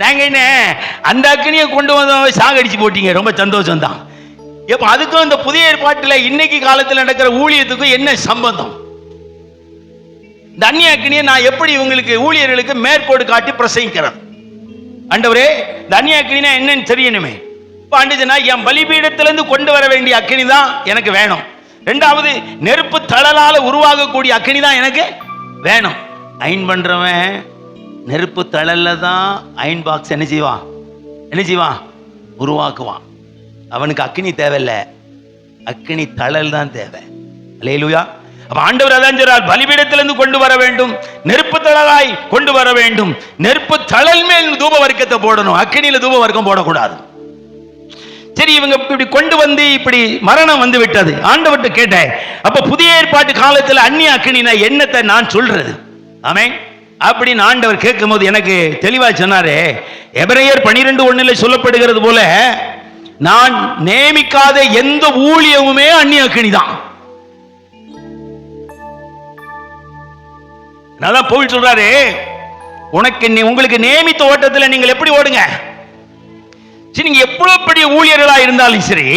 நாங்க என்ன அந்த அக்கினியை கொண்டு வந்து சாகடிச்சு போட்டீங்க, ரொம்ப சந்தோஷம் தான். இப்ப அதுக்கும் இந்த புதிய ஏற்பாட்டில் இன்னைக்கு காலத்தில் நடக்கிற ஊழியத்துக்கும் என்ன சம்பந்தம்? இந்த அந்நிய அக்கினியை நான் எப்படி இவங்களுக்கு ஊழியர்களுக்கு மேற்கோடு காட்டி பிரசங்கிக்கிறேன்? ஆண்டவரே, இந்த அந்நிய அக்கினினா என்னன்னு தெரியணுமே. இப்ப ஆண்டுச்சுன்னா என் பலிபீடத்திலிருந்து கொண்டு வர வேண்டிய அக்கினி தான் எனக்கு வேணும். ரெண்டாவது, நெருப்பு தழலால உருவாகக்கூடிய அக்கினி தான் எனக்கு வேணும். அயன் பண்றவன் நெருப்பு தழல்ல தான் அயன் பாக்ஸ் என்ன செய்வான் உருவாக்குவான். அவனுக்கு அக்கினி தேவையில்லை, அக்கினி தழல் தான் தேவை. அல்லேலூயா. அப்ப ஆண்டவர் அதான் சொல்றார், பலிபீடத்திலிருந்து கொண்டு வர வேண்டும், நெருப்பு தழலாய் கொண்டு வர வேண்டும். நெருப்பு தழல் மேல் தூப வர்க்கத்தை போடணும், அக்கினியில தூப வர்க்கம் போடக்கூடாது. சரி, இவங்க இப்படி கொண்டு வந்து இப்படி மரணம் வந்து விட்டது. ஆண்டவர்கிட்ட கேட்டேன், அப்ப புதிய ஏற்பாட்டு காலத்தில் அந்நிய அக்கினினா என்னத்தை நான் சொல்றது? ஆமென். அப்படின்னு ஆண்டவர் கேட்கும் போது எனக்கு தெளிவா சொன்னாரு. எபிரேயர் 12:1 சொல்லப்படுகிறது போல, நான் நியமிக்காத எந்த ஊழியமுமே அந்நிய அக்கினி தான். அதான் பவுல் சொல்றாரு, உங்களுக்கு நியமித்த ஓட்டத்தில் நீங்கள் எப்படி ஓடுங்க. நீங்க எவ்வளவு பெரிய ஊழியர்களா இருந்தாலும் சரி,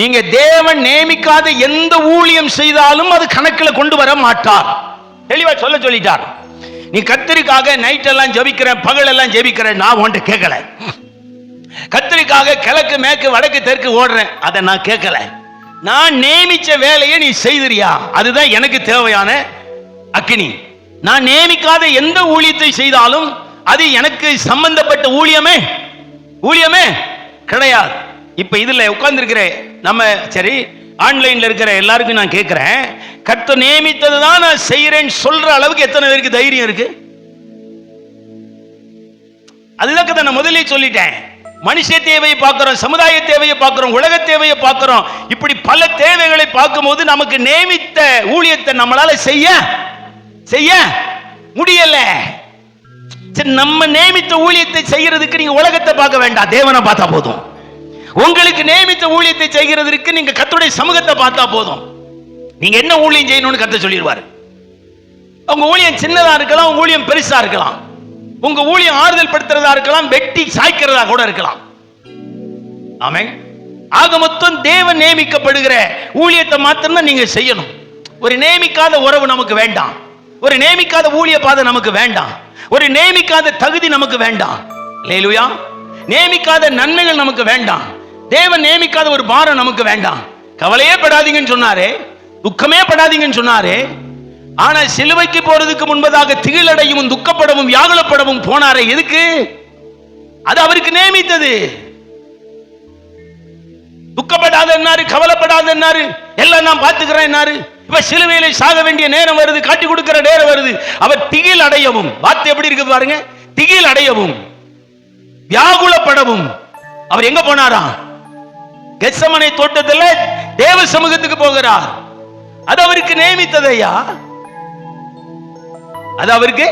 நீங்க தேவன் நியமிக்காத எந்த ஊழியம் செய்தாலும் அது கணக்கில் கொண்டு வர மாட்டார். தெளிவா சொல்லிட்டார். நீ கத்தரிக்காக நைட் எல்லாம் ஜெபிக்கிறேன், பகல் எல்லாம் ஜெபிக்கிறேன், நான் உன்கிட்ட கேட்கல. கத்தரிக்காக கிழக்கு மேற்கு வடக்கு தெற்கு ஓடுறேன், அதை நான் கேட்கல. நான் நியமிச்ச வேலையை நீ செய்திரியா, அதுதான் எனக்கு தேவையான அக்கினி. நான் நியமிக்காத எந்த ஊழியத்தை செய்தாலும் அது எனக்கு சம்பந்தப்பட்ட ஊழியமே கிடையாது. இப்ப இதுல உட்கார்ந்து இருக்கிற நம்ம, சரி ஆன்லைன்ல இருக்கிற எல்லாருக்கும் நான் கேட்கிறேன், கர்த்தர் நியமித்தது தான் நான் செய்யறேன்னு சொல்ற அளவுக்கு எத்தனை பேருக்கு தைரியம் இருக்கு? அதுதான் நான் முதல்ல சொல்லிட்டேன். மனுஷ தேவையை பார்க்கிறோம், சமுதாய தேவையை பார்க்கிறோம், உலக தேவையை பார்க்கிறோம். இப்படி பல தேவைகளை பார்க்கும் போது நமக்கு நியமித்த ஊழியத்தை நம்மளால செய்ய முடியல. நம்ம நியமித்த ஊழியத்தை செய்யறதுக்கு நீங்க உலகத்தை பார்க்க வேண்டாம், தேவனை பார்த்தா போதும். உங்களுக்கு நியமித்த ஊழியத்தை செய்கிறதுக்கு நீங்க கர்த்தருடைய சமூகத்தை பார்த்தா போதும். நீங்க என்ன ஊழியம் செய்யணும்னு கர்த்தர் சொல்லிடுவாரு. உங்க ஊழியம் சின்னதா இருக்கலாம், உங்க ஊழியம் பெருசா இருக்கலாம், உங்க ஊழியம் ஆறுதல் படுத்துறதா இருக்கலாம், வெட்டி சாய்க்கிறதா கூட இருக்கலாம். ஆமென். ஆக மொத்தம் தேவன் நியமிக்கப்படுகிற ஊழியத்தை மாத்திரம் நீங்க செய்யணும். ஒரு நியமிக்காத உறவு நமக்கு வேண்டாம், ஒரு நியமிக்காத ஊழிய பாதை நமக்கு வேண்டாம், ஒரு நியமிக்காத தகுதி நமக்கு வேண்டாம். அல்லேலூயா. நியமிக்காத நன்மைகள் நமக்கு வேண்டாம், தேவன் நியமிக்காத ஒரு பாரம் நமக்கு வேண்டாம். கவலையே படாதீங்கன்னு சொன்னாரே, துக்கமே படாதீங்கன்னு சொன்னாரே. ஆனா சிலுவைக்கு போறதுக்கு முன்பதாக திகிலடையும் துக்கப்படவும் வியாகுலப்படவும் போனாரே, எதுக்கு? அது அவருக்கு நியமித்தது. துக்கப்படாத என்னாரு, கவலைப்படாத என்னாரு, எல்லாம் நான் பார்த்துக்கிறேன் என்னாரு. இப்ப சிலுவையில சாக வேண்டிய நேரம் வருது, காட்டி கொடுக்கிற நேரம் வருது. அவர் திகில் அடையவும், வார்த்தை எப்படி இருக்கு பாருங்க, திகில் அடையவும் வியாகுலப்படவும் அவர் எங்க போனாரா? கெத்சமனே தோட்டத்தில் தேவ சமூகத்துக்கு போகிறார். அது அவருக்கு நியமித்ததையா, அது அவருக்கு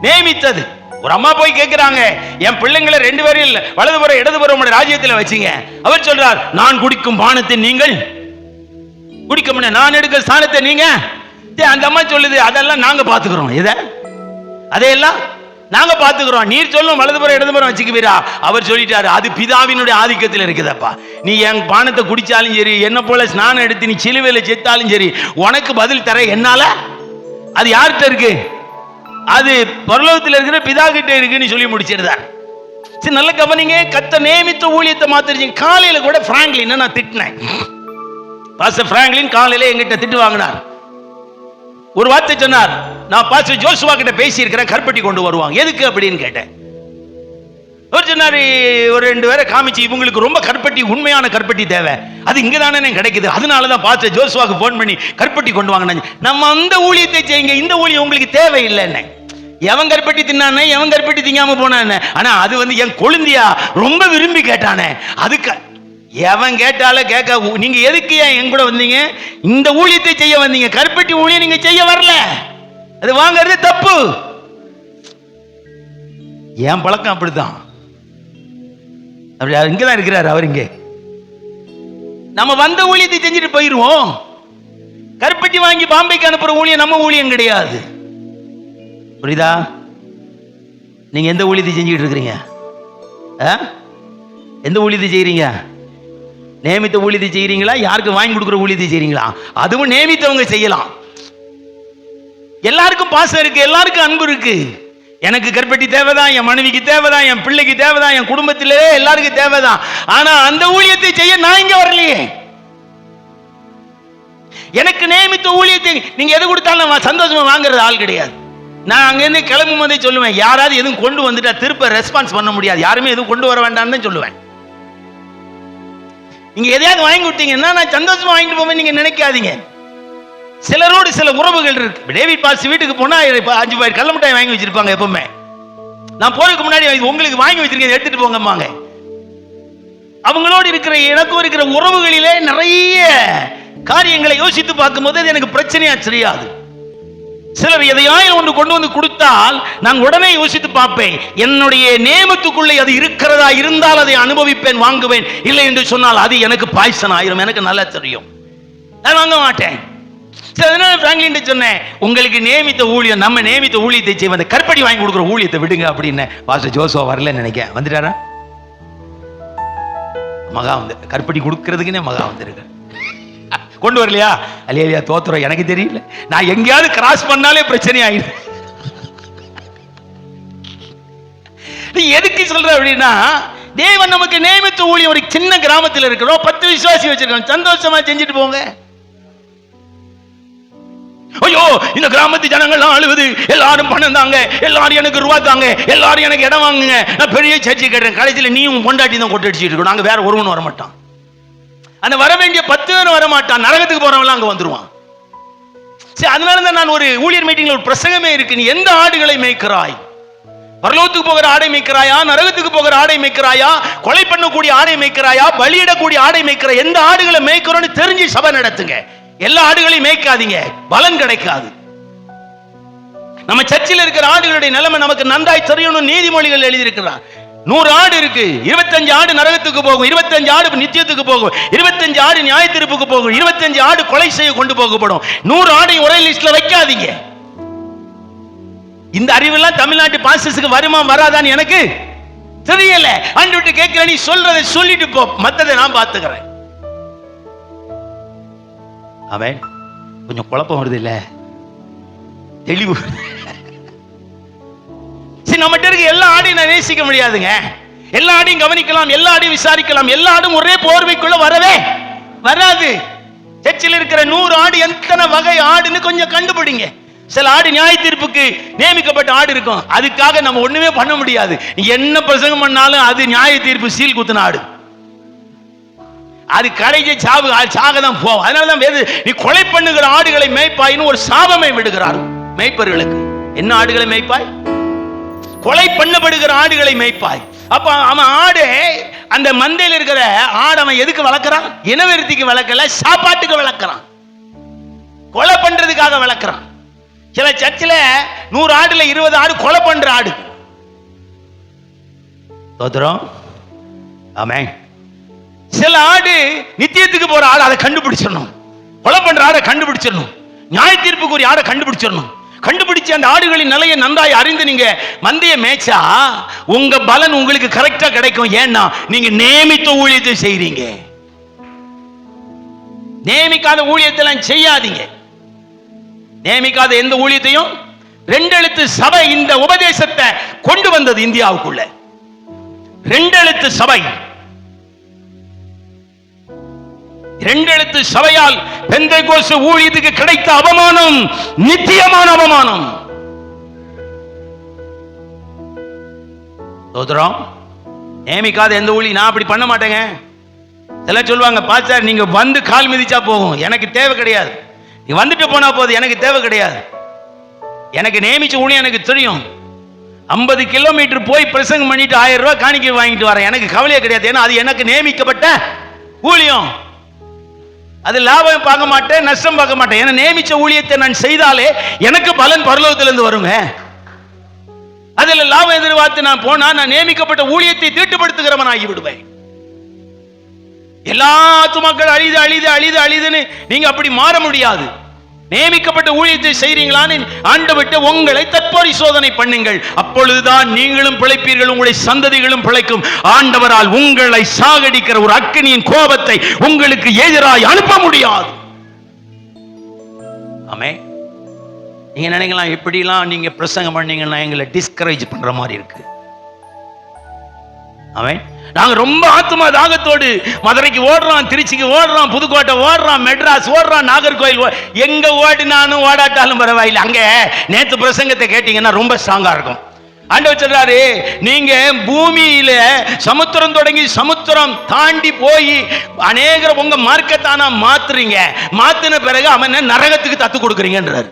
நியமித்தது. ஒரு அம்மா போய் கேட்கிறாங்க, என் பிள்ளைங்களை 2 பேரில் வலதுபுறம் இடதுபுறம் ராஜ்யத்தில் வச்சீங்க. அவர் சொல்றார், நான் குடிக்கும் பானத்தை நீங்கள் குடிக்க முடியாது, நான் எடுக்கிற ஸ்தானத்தை நீங்க. அந்த அம்மா சொல்லுது, அதெல்லாம் நாங்க பாத்துக்கிறோம், அதையெல்லாம் நாங்க பாத்துக்கிறோம், நீர் சொல்லும் வலதுபுறம் இடதுபுறம் வச்சுக்குவீரா? அவர் சொல்லிட்டாரு, அது பிதாவினுடைய ஆதிக்கத்தில் இருக்குதப்பா. நீ என் பானத்தை குடிச்சாலும் சரி, என்ன போல ஸ்நானம் எடுத்து நீ சிலுவையில செத்தாலும் சரி, உனக்கு பதில் தர என்னால. அது யார்கிட்ட இருக்கு? அது பரலோகத்தில் இருக்கிற பிதா கிட்ட இருக்குன்னு சொல்லி முடிச்சிருந்தார். சரி, நல்ல கவனிங்க. கர்த்தர் நியமித்த ஊழியத்தை மாத்திருச்சு. காலையில கூட பிராங்க்லின் நான் திட்டினேன். பாஸ்டர் பிராங்க்லின் காலையில எங்கிட்ட திட்டு வாங்கினார். ஒரு வார்த்தை சொன்னார், நான் பாஸ்டர் ஜோசுவா கிட்ட பேசி இருக்கிறேன், கற்பட்டி கொண்டு வருவாங்க, எதுக்கு அப்படின்னு கேட்டேன். அவர் சொன்னாரு, ஒரு 2 பேரை காமிச்சு, இவங்களுக்கு ரொம்ப கற்பட்டி, உண்மையான கற்பட்டி தேவை, அது இங்க தானே கிடைக்குது, அதனாலதான் பாஸ்டர் ஜோசுவாக்கு போன் பண்ணி கற்பட்டி கொண்டு வாங்க. நம்ம அந்த ஊழியத்தை செய்யுங்க, இந்த ஊழியம் உங்களுக்கு தேவையில்லை. எவன் கற்பட்டி தின்னானே, எவன் கற்பட்டி திங்காம போனானே, ஆனா அது என் கொழுந்தியா ரொம்ப விரும்பி கேட்டானே, அதுக்கு எவன் கேட்டால கேட்க, நீங்க எதுக்கு என் கூட வந்தீங்க? இந்த ஊழியத்தை செய்ய வந்தீங்க, கற்பட்டி ஊழியம் நீங்க செய்ய வரல, அது வாங்கறது தப்பு. என் பழக்கம் அப்படித்தான். அப்படி இங்கதான் இருக்கிறாரு அவர். இங்கே நம்ம வந்த ஊழியத்தை செஞ்சுட்டு போயிருவோம். கற்பட்டி வாங்கி பாம்பேக்கு அனுப்புற ஊழியம் நம்ம ஊழியம் கிடையாது. புரியுதா? நீங்க எந்த ஊழியத்தை செஞ்சுக்கிட்டு இருக்கிறீங்க? எந்த ஊழியத்தை செய்றீங்க? நியமித்த ஊழியத்தை செய்றீங்களா, யாருக்கு வாங்கி கொடுக்குற ஊழியத்தை செய்றீங்களா? அதுவும் நியமித்தவங்க செய்யலாம். எல்லாருக்கும் பாசம் இருக்கு, எல்லாருக்கும் அன்பு இருக்கு. எனக்கு கற்பட்டி தேவைதான், என் மனைவிக்கு தேவைதான், என் பிள்ளைக்கு தேவைதான், என் குடும்பத்திலே எல்லாருக்கும் தேவைதான். ஆனா அந்த ஊழியத்தை செய்ய நான் இங்க வரலையே. எனக்கு நியமித்த ஊழியத்தை நீங்க எது கொடுத்தாலும் நான் சந்தோஷமா வாங்குறது ஆள் கிடையாது. நான் அங்கிருந்து கிளம்பும் போதே சொல்லுவேன், யாராவது எதுவும் கொண்டு வந்துட்டா திருப்ப ரெஸ்பான்ஸ் பண்ண முடியாது, யாருமே எதுவும் கொண்டு வர வேண்டாம்னு தான் சொல்லுவேன். நீங்க எதையாவது வாங்கி கொடுத்தீங்கன்னா நான் சந்தோஷமா வாங்கிட்டு போவேன் நீங்க நினைக்காதீங்க. சிலரோடு சில உறவுகள் இருக்கு. டேவிட் பால்ஸ் வீட்டுக்கு போனா 5 பாக்கெட் கள்ள மிட்டாய் வாங்கி வச்சிருப்பாங்க. எப்பவுமே நான் போறதுக்கு முன்னாடி உங்களுக்கு வாங்கி வச்சிருக்கேன், எடுத்துட்டு போங்கம்மாங்க. அவங்களோடு இருக்கிற எனக்கும் இருக்கிற உறவுகளிலே நிறைய காரியங்களை யோசித்து பார்க்கும்போது அது எனக்கு பிரச்சனையா தெரியாது. சிலர் எதையாவது ஒன்று கொண்டு வந்து கொடுத்தால் நான் உடனே யோசித்து பார்ப்பேன், என்னுடைய நேமத்துக்குள்ளே அது இருக்கிறதா, இருந்தால் அதை அனுபவிப்பேன், வாங்குவேன். இல்லை என்று சொன்னால் அது எனக்கு பாய்சன் ஆயிரும். எனக்கு நல்லா தெரியும், நான் வாங்க மாட்டேன். சொன்னேன், உங்களுக்கு நியமித்த ஊழியம், நம்ம நியமித்த ஊழியத்தை செய்வ கற்படி வாங்கி கொடுக்குற ஊழியத்தை விடுங்க அப்படின்னு. பாஸ்டர் ஜோசோ வரல நினைக்க, வந்துட்டாரா? மகா வந்து கற்படி கொடுக்கறதுக்குன்னே மகா வந்துருக்கு, கொண்டு வரலையா? அல்லேலூயா, தோத்துறோம். எனக்கு தெரியல, நான் எங்கேயாவது கிராஸ் பண்ணாலே பிரச்சனை ஆயிடும். எதுக்கு சொல்ற அப்படின்னா, தேவன் நமக்கு நியமித்த ஊழியம். ஒரு சின்ன கிராமத்தில் இருக்கிறோம், 10 விசுவாசி வச்சிருக்கோம், சந்தோஷமா செஞ்சுட்டு போங்க. ஐயோ இந்த கிராமத்து ஜனங்கள்லாம் அழுவது, எல்லாரும் பணம் தாங்க, எல்லாரும் எனக்கு ரூபா தாங்க, எல்லாரும் எனக்கு இடம் வாங்குங்க, நான் பெரிய சர்ச்சை கேட்டேன். கடைசியில் நீயும் கொண்டாட்டி தான் கொட்டடிச்சிட்டு இருக்கணும், நாங்க வேற ஒருவனும் வர மாட்டான். அந்த வர வேண்டிய 10 பேரும் வர மாட்டான், நரகத்துக்கு போறவங்க அங்க வந்துருவான். சரி, அதனாலதான் நான் ஒரு ஊழியர் மீட்டிங்ல ஒரு பிரசங்கமே இருக்கு, நீ எந்த ஆடுகளை மேய்க்கிறாய்? பரலோகத்துக்கு போகிற ஆடை மேய்க்கிறாயா, நரகத்துக்கு போகிற ஆடை மேய்க்கிறாயா, கொலை பண்ணக்கூடிய ஆடை மேய்க்கிறாயா, பலியிடக்கூடிய ஆடை மேய்க்கிற, எந்த ஆடுகளை மேய்க்கிறோன்னு தெரிஞ்சு சபை நடத்துங்க. எல்லா ஆடுகளையும் மேய்க்காதீங்க, பலன் கிடைக்காது. நம்ம சர்ச்சில் இருக்கிற ஆடுகளுடைய நிலைமை நமக்கு நன்றாய் தெரியணும். நீதிமொழிகள் எழுதியிருக்கிறார், 100 ஆடு இருக்கு, 25 ஆடு நரகத்துக்கு போகும், 25 ஆடு நித்தியத்துக்கு போகும், 25 ஆடு நியாய தீர்ப்புக்கு போகும், 25 ஆடு கொலை செய்ய கொண்டு போகப்படும். 100 ஆடை ஒரே லிஸ்ட்ல வைக்காதீங்க. இந்த அறிவெல்லாம் தமிழ்நாட்டு பாஸ்டர்ஸ்க்கு வருமா வராதான்னு எனக்கு தெரியல. ஆண்டவர்ட்ட கேட்கிற, நீ சொல்றதை சொல்லிட்டு போ, மத்ததை நான் பார்த்துக்கிறேன். அவன் கொஞ்சம் குழப்பம் வருது இல்ல, தெளிவு. சரி, நம்மகிட்ட இருக்க எல்லா ஆடையும் நான் நேசிக்க முடியாதுங்க, எல்லா ஆடையும் கவனிக்கலாம், எல்லா ஆடையும் விசாரிக்கலாம், எல்லா ஆடும் ஒரே போர்வைக்குள்ள வரவே வராது. சர்ச்சில் இருக்கிற 100 ஆடு எத்தனை வகை ஆடுன்னு கொஞ்சம் கண்டுபிடிங்க. சில ஆடு நியாய தீர்ப்புக்கு நியமிக்கப்பட்ட ஆடு இருக்கும், அதுக்காக நம்ம ஒண்ணுமே பண்ண முடியாது. என்ன பிரசங்கம் பண்ணாலும் அது நியாய தீர்ப்பு சீல் குத்துன ஆடு, அது கடைசி சாக தான் போகும். அதனாலதான் வேறு, நீ கொலை பண்ணுகிற ஆடுகளை மேய்ப்பாயின்னு ஒரு சாபமே விடுகிறார் மேய்ப்பர்களுக்கு. என்ன ஆடுகளை மேய்ப்பாய்? கொலை பண்ணப்படுகிற ஆடுகளை மேய்ப்பாய். அப்ப அவன் ஆடு, அந்த மந்தையில் இருக்கிற ஆடு அவன் எதுக்கு வளர்க்கிறான்? இனவெருத்திக்கு வளர்க்கல, சாப்பாட்டுக்கு வளர்க்கிறான், கொலை பண்றதுக்காக வளர்க்கிறான். சில சர்ச்சில் 100 ஆடுல 20 ஆடு கொலை பண்ற ஆடு. தோத்துறோம். ஆமென். சில ஆடு நித்தியத்துக்கு போற ஆடு, அதை கண்டுபிடிச்சிடணும். கொலை பண்ற ஆடை கண்டுபிடிச்சிடணும், நியாய தீர்ப்புக்கு ஒரு ஆடை கண்டுபிடிச்சிடணும். கண்டுபிடிச்சு அந்த ஆடுகளின் நிலையை நன்றாய் அறிந்து நீங்க மந்தைய மேய்ச்சா உங்க பலன் உங்களுக்கு கரெக்டா கிடைக்கும். ஏன்னா நீங்க நியமித்த ஊழியத்தை செய்றீங்க. நியமிக்காத ஊழியத்தெல்லாம் செய்யாதீங்க. நியமிக்காத எந்த ஊழியத்தையும் 2 எழுத்து சபை இந்த உபதேசத்தை கொண்டு வந்தது இந்தியாவுக்குள்ள. 2 எழுத்து சபை, 2 எழுத்து சபையால் பெந்தேகோஸ்து ஊழியத்துக்கு கிடைத்த அவமானம் நித்தியமான அவமானம். சோதரம், நியமிக்காத எந்த ஊழி நான் அப்படி பண்ண மாட்டேங்க. எல்லாம் சொல்லுவாங்க, பாஸ்டர் நீங்க வந்து கால் மிதிச்சா போகும், எனக்கு தேவை கிடையாது. நீ வந்துட்டு போனா போது, எனக்கு தேவை கிடையாது. எனக்கு நியமிச்ச ஊழியம் எனக்கு தெரியும். 50 கிலோமீட்டர் போய் பிரசங்கம் பண்ணிட்டு 1000 ரூபாய் காணிக்கை வாங்கிட்டு வரேன், எனக்கு கவலையே கிடையாது. ஏன்னா அது எனக்கு நியமிக்கப்பட்ட ஊழியம். அது லாபம் பார்க்க மாட்டேன், நஷ்டம் பார்க்க மாட்டேன். ஏன்னா நியமிச்ச ஊழியத்தை நான் செய்தாலே எனக்கு பலன் பரலோகத்திலிருந்து வருங்க. அதுல லாபம் எதிர்பார்த்து நான் போனா நான் நியமிக்கப்பட்ட ஊழியத்தை தீட்டுப்படுத்துகிறவன் ஆகி விடுவேன். எல்லா மக்கள் அழிது அழிது அழிது அழிதுன்னு நீங்க அப்படி மாற முடியாது. நியமிக்கப்பட்ட ஊழியத்தை செய்றீங்களான்னு ஆண்டவர்கிட்ட உங்களை தற்பரிசோதனை பண்ணுங்கள். அப்பொழுதுதான் நீங்களும் பிழைப்பீர்கள், உங்களுடைய சந்ததிகளும் பிழைக்கும். ஆண்டவரால் உங்களை சாகடிக்கிற ஒரு அக்கினியின் கோபத்தை உங்களுக்கு எதிராய் அனுப்ப முடியாது. ஆமே. நீங்க நினைக்கலாம் எப்படிலாம் நீங்க பிரசங்கம் பண்ணீங்கன்னா எங்களை டிஸ்கரேஜ் பண்ற மாதிரி இருக்கு. ஆமே. நாங்க ரொம்ப ஆத்மா தாகத்தோடு மதுரைக்கு ஓடுறோம், திருச்சிக்கு ஓடுறோம், புதுக்கோட்டை ஓடுறோம், மெட்ராஸ் ஓடுறோம், நாகர்கோயில் எங்க ஓடினாலும் ஓடாட்டாலும் பரவாயில்லை. அங்க நேத்து பிரசங்கத்தை கேட்டீங்கன்னா ரொம்ப ஸ்ட்ராங்கா இருக்கும். ஆண்டவர் சொல்றாரு, நீங்க பூமியில சமுத்திரம் தொடங்கி சமுத்திரம் தாண்டி போய் அநேகர் உங்க மார்க்கத்தானா மாத்துறீங்க. மாத்தின பிறகு அவன் நரகத்துக்கு தத்து கொடுக்குறீங்கன்றாரு.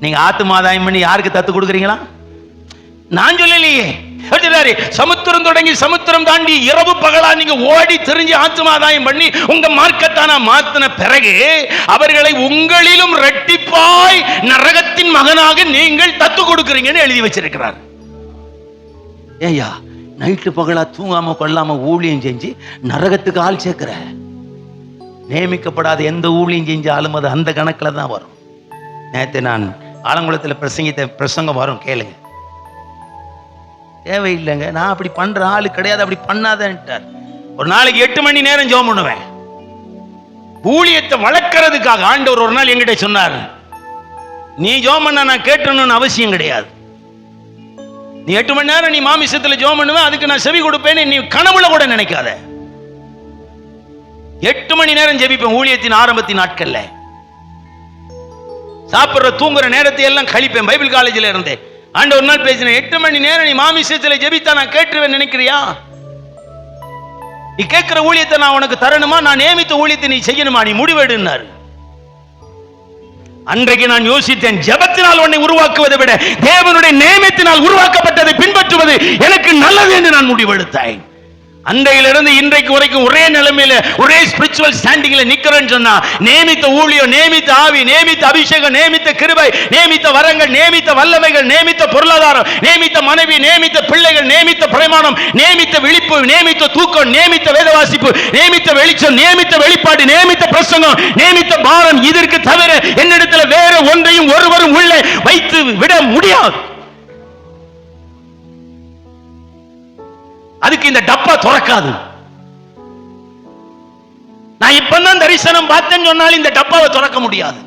நீங்க ஆத்துமாதாயம் பண்ணி யாருக்கு தத்து கொடுக்குறீங்களா? நான் சொல்லலையே. சமுத்திரம் தொடங்கி சமுத்திரம் தாண்டி இரவு பகலா நீங்க ஓடி தெரிஞ்சு ஆத்துமாதாயம் பண்ணி உங்க மார்க்கத்தானா மாத்தின பிறகு அவர்களை உங்களிலும் இரட்டிப்பாய் நரகத்தின் மகனாக நீங்கள் தத்து கொடுக்கிறீங்கன்னு எழுதி வச்சிருக்கிறார். ஏய்யா, நைட்டு பகலா தூங்காம கொள்ளாம ஊழியம் செஞ்சு நரகத்துக்கு ஆள் சேர்க்கிற. நியமிக்கப்படாத எந்த ஊழியம் செஞ்சாலும் அது அந்த கணக்குல தான் வரும். நேற்று நான் ஆலங்குளத்தில் பிரசங்கித்த பிரசங்கம் வரும், கேளுங்க. தேவையில்லைங்க, நான் அப்படி பண்ற ஆளு கிடையாது, அப்படி பண்ணாதேன்ட்டார். ஒரு நாளைக்கு 8 மணி நேரம் ஜெபம் பண்ணுவேன். ஊழியத்தை வளர்க்கறதுக்காக ஆண்டவர் ஒரு நாள் என்கிட்ட சொன்னார், நீ ஜெபம் பண்ண நான் கேட்டணும்னு அவசியம் கிடையாது. நீ 8 மணி நேரம் நீ மாமிசத்துல ஜெபம் பண்ணுவேன், அதுக்கு நான் செவி கொடுப்பேன்னு நீ கனவுல கூட நினைக்காத. 8 மணி நேரம் ஜெபிப்பேன் ஊழியத்தின் ஆரம்பத்தின் நாட்கள்ல. சாப்பிடுற தூங்குற நேரத்தை எல்லாம் கழிப்பேன். பைபிள் காலேஜில் இருந்தேன். ஆண்டவர் ஒரு நாள் பேசினேன், 8 மணி நேரம் நீ மாமிசத்துல ஜெபித்தா நான் கேட்டுருவேன் நினைக்கிறியா? நீ கேட்கிற ஊழியத்தை நான் உனக்கு தரணுமா? நான் நியமித்த ஊழியத்தை நீ செய்யணுமா? நீ முடிவெடுனாரு. அன்றைக்கு நான் யோசித்தேன், ஜெபத்தினால் உன்னை உருவாக்குவதை விட தேவனுடைய நியமத்தினால் உருவாக்கப்பட்டதை பின்பற்றுவது எனக்கு நல்லது என்று நான் முடிவெடுத்தேன். அன்றையிலிருந்து இன்றைக்கு வரைக்கும் ஒரே நிலைமையில ஒரே ஸ்பிரிச்சுவல் ஸ்டாண்டிங்ல நிக்கிறேன்னு சொன்னா, நியமித்த ஊழியம், நியமித்த ஆவி, நியமித்த அபிஷேகம், நியமித்த கிருபை, நியமித்த வரங்கள், நியமித்த வல்லமைகள், நியமித்த பொருளாதாரம், நியமித்த மனைவி, நியமித்த பிள்ளைகள், நியமித்த பிரமாணம், நியமித்த விழிப்பு, நியமித்த தூக்கம், நியமித்த வேதவாசிப்பு, நியமித்த வெளிச்சம், நியமித்த வெளிப்பாடு, நியமித்த பிரசங்கம், நியமித்த பாரம், இதற்கு தவிர என்னிடத்துல வேற ஒன்றையும் ஒருவரும் உள்ளே வைத்து விட முடியாது. அதுக்கு இந்த டப்பா துறக்காது. நான் இப்பதான் தரிசனம் பார்த்தேன்னு சொன்னாலும் இந்த டப்பாவை துறக்க முடியாது.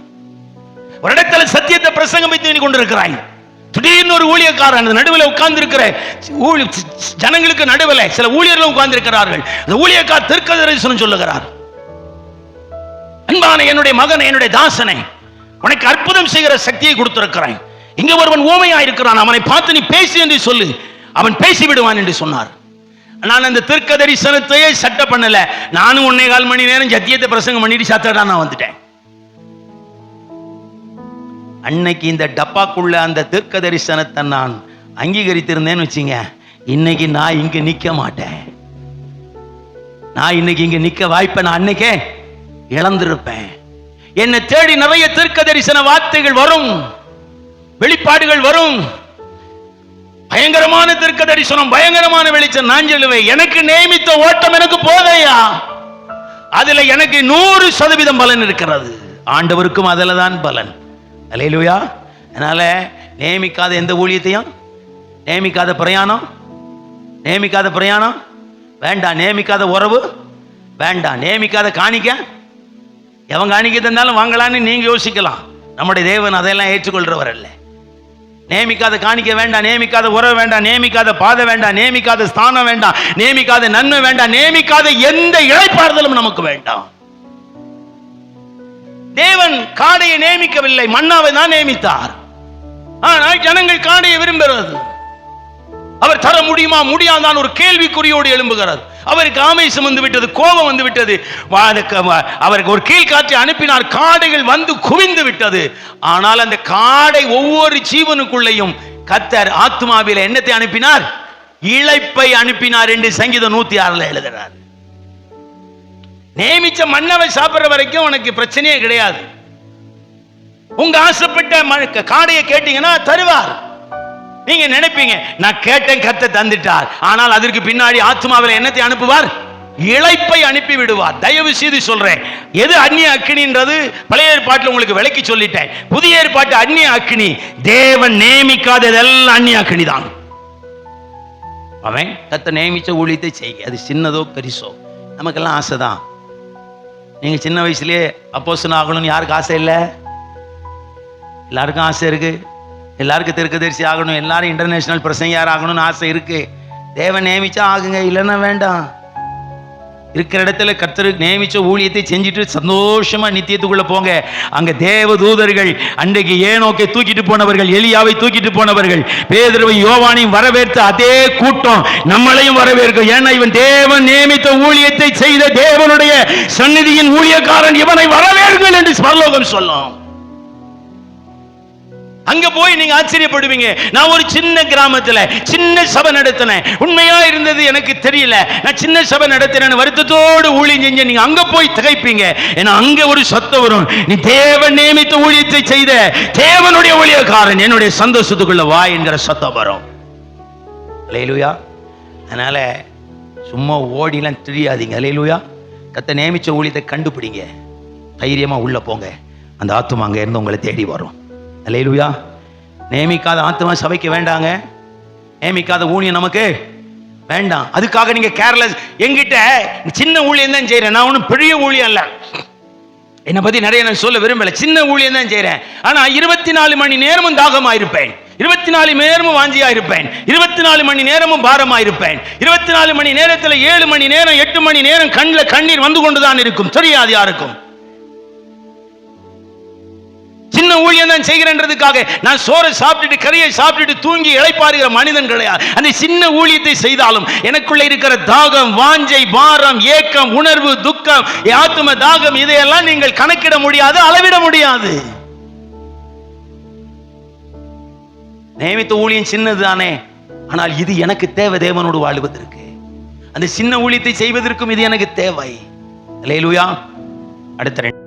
ஒரு இடத்துல சத்தியத்தை பிரசங்கம் வைத்து கொண்டிருக்கிறாய், திடீர்னு ஒரு ஊழியக்காரன் நடுவில் உட்கார்ந்து இருக்கிற ஜனங்களுக்கு நடுவில் சில ஊழியர்கள் உட்கார்ந்து இருக்கிறார்கள். அந்த ஊழியக்கார் தீர்க்க தரிசனம் சொல்லுகிறார், அன்பான என்னுடைய மகன், என்னுடைய தாசனை, உனக்கு அற்புதம் செய்கிற சக்தியை கொடுத்திருக்கிறான். இங்க ஒருவன் ஊமையா இருக்கிறான், அவனை பார்த்து நீ பேசி என்று சொல்லு, அவன் பேசி விடுவான் என்று சொன்னார். நான் அந்த தீர்க்க தரிசனத்தையே சட்ட பண்ணல. நானும் 1.25 மணி நேரம் சத்தியத்தை பிரசங்கம் பண்ணிட்டு சத்தடா நான் வந்துட்டேன். அன்னைக்கு இந்த டப்பாக்குள்ள அந்த தீர்க்க தரிசனத்தை நான் அங்கீகரித்திருந்தேன்னு வச்சுங்க, இன்னைக்கு நான் இங்க நிக்க மாட்டேன். நான் இன்னைக்கு இங்க நிக்க வாய்ப்பை நான் அன்னைக்கே இழந்திருப்பேன். என்னை தேடி நிறைய தீர்க்க தரிசன வார்த்தைகள் வரும், வெளிப்பாடுகள் வரும், பயங்கரமான தீர்க்க தரிசனம், பயங்கரமான வெளிச்சம். நான் சொல்லுவேன், எனக்கு நியமித்த ஓட்டம் எனக்கு போதையா, அதுல எனக்கு 100% பலன் இருக்கிறது. ஆண்டவருக்கும் அதுல தான் பலன். அல்லேலூயா. அதனால நியமிக்காத எந்த ஊழியத்தையும், நியமிக்காத பிரயாணம், நியமிக்காத பிரயாணம் வேண்டாம், நியமிக்காத உறவு வேண்டாம், நியமிக்காத காணிக்க, எவன் காணிக்க தந்தாலும் வாங்கலான்னு நீங்க யோசிக்கலாம். நம்முடைய தேவன் அதையெல்லாம் ஏற்றுக்கொள்றவர் அல்ல. நியமிக்காத காணிக்க வேண்டாம், நியமிக்காத உறவு வேண்டாம், நியமிக்காத பாதை வேண்டாம், நியமிக்காத ஸ்தானம் வேண்டாம், நியமிக்காத நன்மை வேண்டாம், நியமிக்காத எந்த இளைப்பாறுதலும் நமக்கு வேண்டாம். தேவன் காடையை நியமிக்கவில்லை, மன்னாவை தான் நியமித்தார். ஆனால் ஜனங்கள் காடையை விரும்புகிறது. அவர் தர முடியுமா முடியாதான் ஒரு கேள்விக்குறியோடு எழும்புகிறார். அவருக்கு ஆவேசம் வந்து விட்டது, கோபம் வந்து விட்டது. அவருக்கு ஒரு கீழ்காற்றை அனுப்பினார், காடைகள் வந்து குவிந்து விட்டது. ஆனால் அந்த காடை ஒவ்வொரு ஜீவனுக்குள்ளையும் கர்த்தர் ஆத்மாவில என்னத்தை அனுப்பினார்? இளைப்பை அனுப்பினார் என்று சங்கீதம் 106 எழுதுகிறார். நியமிச்ச மன்னவை சாப்பிடுற வரைக்கும் உனக்கு பிரச்சனையே கிடையாது. உங்க ஆசைப்பட்ட காடையை கேட்டீங்கன்னா தருவார். நீங்க நினைப்பீங்க, நான் கேட்டேன் கர்த்தர் தந்துட்டார். ஆனால் அதற்கு பின்னாடி ஆத்மாவில் என்னத்தை அனுப்புவார்? இளைப்பை அனுப்பி விடுவார். தயவு செய்து சொல்றேன், எது அந்நிய அக்கினின்றது பழைய ஏற்பாட்டில் உங்களுக்கு விளக்கி சொல்லிட்டேன். புதிய ஏற்பாட்டு அந்நிய அக்கினி, தேவன் நியமிக்காததெல்லாம் அந்நிய அக்கினி தான். அவன் கர்த்தர் நியமிச்ச ஊழியத்தை செய்ய, அது சின்னதோ பெருசோ. நமக்கெல்லாம் ஆசை தான். நீங்க சின்ன வயசுலயே அப்போஸ்தலன் ஆகணும்னு யாருக்கு ஆசை இல்லை? எல்லாருக்கும் ஆசை இருக்கு. எல்லாருக்கும் தீர்க்கதரிசி ஆகணும், எல்லாரும் இன்டர்நேஷனல் பிரசங்கியார் ஆகணும்னு ஆசை இருக்கு. தேவன் நியமிச்சா ஆகுங்க, இல்லைன்னா வேண்டாம். இருக்கிற இடத்துல கர்த்தருக்கு நியமிச்ச ஊழியத்தை செஞ்சுட்டு சந்தோஷமா நித்தியத்துக்குள்ள போங்க. அங்க தேவ தூதர்கள், அன்றைக்கு ஏனோக்கை தூக்கிட்டு போனவர்கள், எலியாவை தூக்கிட்டு போனவர்கள், பேதுருவை யோவானையும் வரவேற்ற அதே கூட்டம் நம்மளையும் வரவேற்கும். ஏன்னா இவன் தேவன் நியமித்த ஊழியத்தை செய்த தேவனுடைய சந்நிதியின் ஊழியக்காரன், இவனை வரவேற்குங்கள் என்று பரலோகம் சொல்லும். அங்க போய் நீங்க ஆச்சரியப்படுவீங்க. நான் ஒரு சின்ன கிராமத்துல சின்ன சபை நடத்தினேன், உண்மையா இருந்தது எனக்கு தெரியல. நான் சின்ன சபை நடத்தினேன், வருத்தத்தோடு ஊழியம் செஞ்சேன். நீங்க அங்க போய் திகைப்பீங்க. ஏன்னா அங்க ஒரு சத்தம் வரும், நீ தேவன் நியமித்த ஊழியத்தை செய்த தேவனுடைய ஊழியக்காரன், என்னுடைய சந்தோஷத்துக்குள்ள வா என்கிற சத்தம் வரும். அல்லேலூயா. அதனால சும்மா ஓடிலாம் தெரியாதீங்க. அல்லேலூயா. கர்த்தர் நியமிச்ச ஊழியத்தை கண்டுபிடிங்க, தைரியமா உள்ள போங்க. அந்த ஆத்துமா அங்க இருந்து உங்களை தேடி வரும். அல்லேலூயா. நியமிக்காத ஆத்துமா சபைக்கு வேண்டாங்க, நியமிக்காத ஊழியம் நமக்கு வேண்டாம். அதுக்காக நீங்க கேர்லெஸ். என்கிட்ட சின்ன ஊழியம் தான் செய்யறேன், நான் ஒன்றும் பெரிய ஊழியம் இல்லை. என்னை பத்தி நிறைய நான் சொல்ல விரும்பல, சின்ன ஊழியம் தான் செய்யறேன். ஆனா 24 மணி நேரமும் தாகமா இருப்பேன், 24 மணி நேரமும் வாஞ்சியா இருப்பேன், 24 மணி நேரமும் பாரமா இருப்பேன். 24 மணி நேரத்தில் 7 மணி நேரம் 8 மணி நேரம் கண்ணில் கண்ணீர் வந்து கொண்டுதான் இருக்கும், தெரியாது யாருக்கும். சின்ன ஊழியம் தான் செய்கிறேன்றதுக்காக நான் சோறை சாப்பிட்டுட்டு கறியை சாப்பிட்டுட்டு தூங்கி இளைப்பாறுகிற மனிதன் கிடையாது. அந்த சின்ன ஊழியத்தை செய்தாலும் எனக்குள்ள இருக்கிற தாகம், வாஞ்சை, பாரம், ஏக்கம், உணர்வு, துக்கம், ஆத்தும தாகம், இதையெல்லாம் நீங்கள் கணக்கிட முடியாது, அளவிட முடியாது. நியமித்த ஊழியம் சின்னதுதானே, ஆனால் இது எனக்கு தேவை தேவனோடு வாழ்வதற்கு. அந்த சின்ன ஊழியத்தை செய்வதற்கும் இது எனக்கு தேவை. அல்லேலூயா. அடுத்த